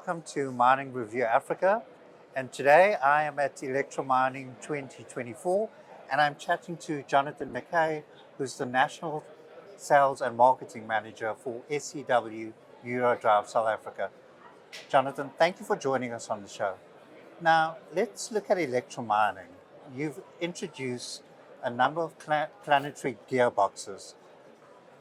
welcome to Mining Review Africa. And today I am at Electra Mining 2024 and I'm chatting to Jonathan McKey, who's the National Sales and Marketing Manager for SEW-EURODRIVE South Africa. Jonathan, thank you for joining us on the show. Now, let's look at Electra Mining. You've introduced a number of planetary gearboxes.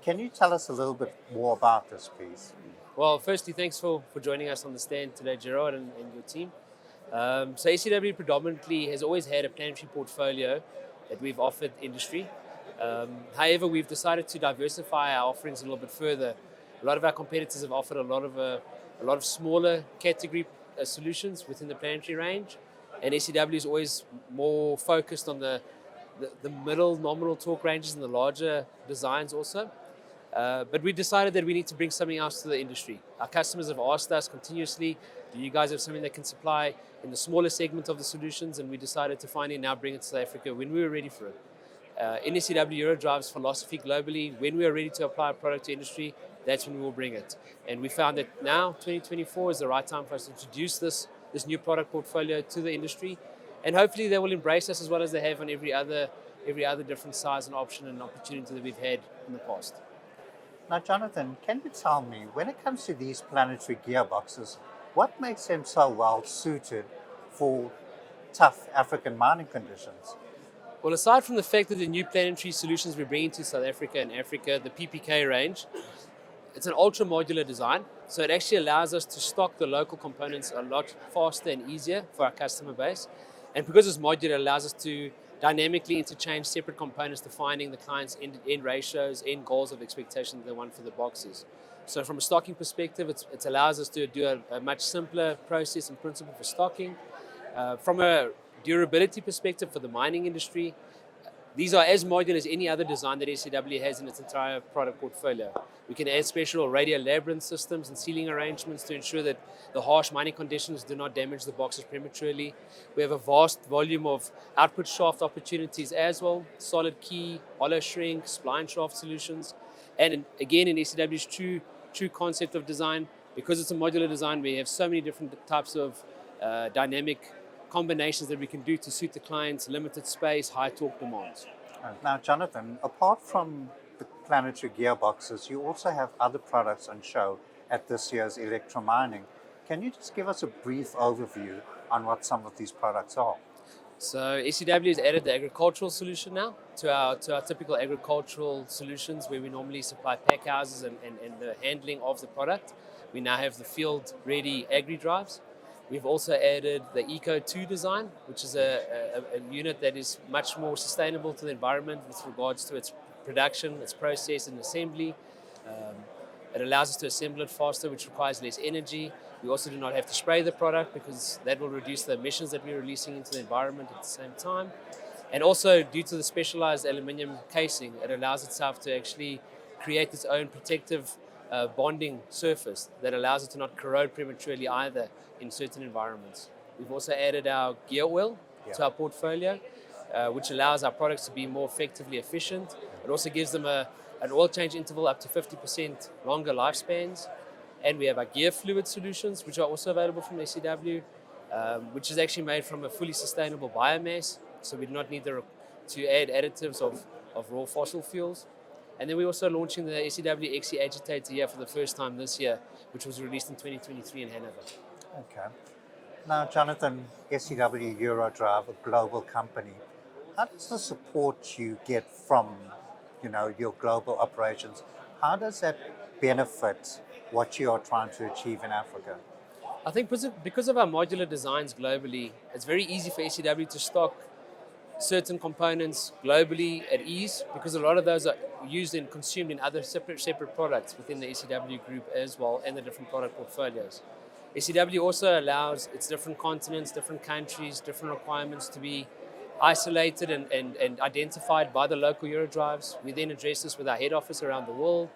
Can you tell us a little bit more about this, please? Well, firstly, thanks for joining us on the stand today, Gerard, and your team. So SEW predominantly has always had a planetary portfolio that we've offered industry. However, we've decided to diversify our offerings a little bit further. A lot of our competitors have offered a lot of smaller category solutions within the planetary range, and SEW is always more focused on the middle nominal torque ranges and the larger designs also. But we decided that we need to bring something else to the industry. Our customers have asked us continuously, do you guys have something that can supply in the smaller segment of the solutions? And we decided to finally now bring it to South Africa when we were ready for it. In SEW-EURODRIVE's philosophy globally, when we are ready to apply a product to industry, that's when we will bring it. And we found that now, 2024, is the right time for us to introduce this new product portfolio to the industry. And hopefully they will embrace us as well as they have on every other different size and option and opportunity that we've had in the past. Now, Jonathan, can you tell me, when it comes to these planetary gearboxes, what makes them so well suited for tough African mining conditions? Well, aside from the fact that the new planetary solutions we're bringing to South Africa and Africa, the PPK range, it's an ultra-modular design, so it actually allows us to stock the local components a lot faster and easier for our customer base. And because it's modular, it allows us to dynamically interchange separate components, defining the client's end ratios, end goals of expectation that they want for the boxes. So from a stocking perspective, it allows us to do a much simpler process and principle for stocking. From a durability perspective for the mining industry, these are as modular as any other design that SEW has in its entire product portfolio. We can add special radial labyrinth systems and sealing arrangements to ensure that the harsh mining conditions do not damage the boxes prematurely. We have a vast volume of output shaft opportunities as well, solid key, hollow shrink, spline shaft solutions. And again, in SEW's true concept of design, because it's a modular design, we have so many different types of dynamic combinations that we can do to suit the client's limited space, high torque demands. Now, Jonathan, apart from the planetary gearboxes, you also have other products on show at this year's Electra Mining. Can you just give us a brief overview on what some of these products are? So SEW has added the agricultural solution now to our typical agricultural solutions where we normally supply pack houses and the handling of the product. We now have the field-ready agri-drives. We've also added the Eco 2 design, which is a unit that is much more sustainable to the environment with regards to its production, its process and assembly. It allows us to assemble it faster, which requires less energy. We also do not have to spray the product because that will reduce the emissions that we're releasing into the environment at the same time. And also, due to the specialized aluminium casing, it allows itself to actually create its own protective bonding surface that allows it to not corrode prematurely either in certain environments. We've also added our gear oil to our portfolio, which allows our products to be more effectively efficient. It also gives them an oil change interval up to 50% longer lifespans. And we have our gear fluid solutions, which are also available from SEW, which is actually made from a fully sustainable biomass, so we do not need to add additives of raw fossil fuels. And then we're also launching the SEW-EURODRIVE agitator here for the first time this year, which was released in 2023 in Hanover. Okay. Now, Jonathan, SEW-EURODRIVE, a global company, how does the support you get from, your global operations, how does that benefit what you are trying to achieve in Africa? I think because of our modular designs globally, it's very easy for SEW to stock certain components globally at ease, because a lot of those are used and consumed in other separate products within the SEW group as well, and the different product portfolios. SEW also allows its different continents, different countries, different requirements to be isolated and identified by the local EURODRIVEs. We then address this with our head office around the world,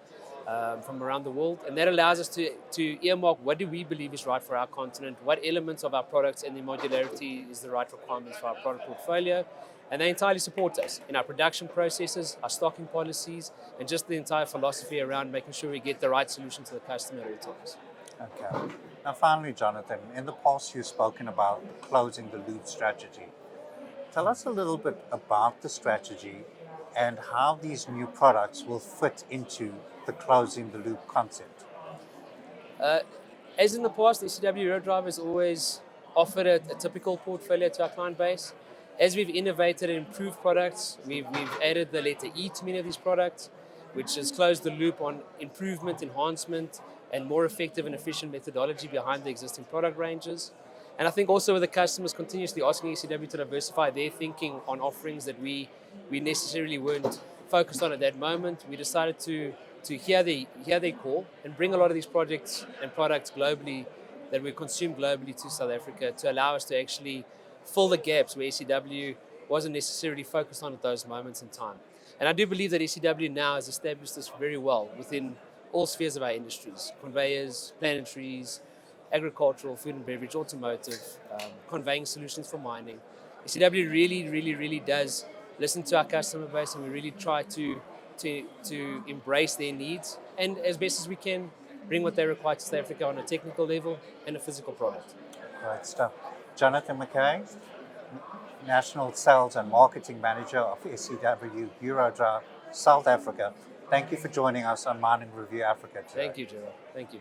from around the world, and that allows us to earmark what do we believe is right for our continent, what elements of our products and the modularity is the right requirements for our product portfolio. And they entirely support us in our production processes, our stocking policies, and just the entire philosophy around making sure we get the right solution to the customer at all times. Okay. Now, finally, Jonathan, in the past you've spoken about the closing the loop strategy. Tell us a little bit about the strategy and how these new products will fit into the closing the loop concept. As in the past, SEW-EURODRIVE has always offered a typical portfolio to our client base. As we've innovated and improved products, we've added the letter E to many of these products, which has closed the loop on improvement, enhancement, and more effective and efficient methodology behind the existing product ranges. And I think also with the customers continuously asking SEW to diversify their thinking on offerings that we necessarily weren't focused on at that moment, we decided to hear their call and bring a lot of these projects and products globally that we consume globally to South Africa to allow us to actually fill the gaps where SEW wasn't necessarily focused on at those moments in time. And I do believe that SEW now has established this very well within all spheres of our industries: conveyors, planetaries, agricultural, food and beverage, automotive, conveying solutions for mining. SEW really does listen to our customer base, and we really try to embrace their needs and, as best as we can, bring what they require to South Africa on a technical level and a physical product. Great stuff. Jonathan McKey, National Sales and Marketing Manager of SEW-EURODRIVE South Africa. Thank you for joining us on Mining Review Africa today. Thank you, Gerald. Thank you.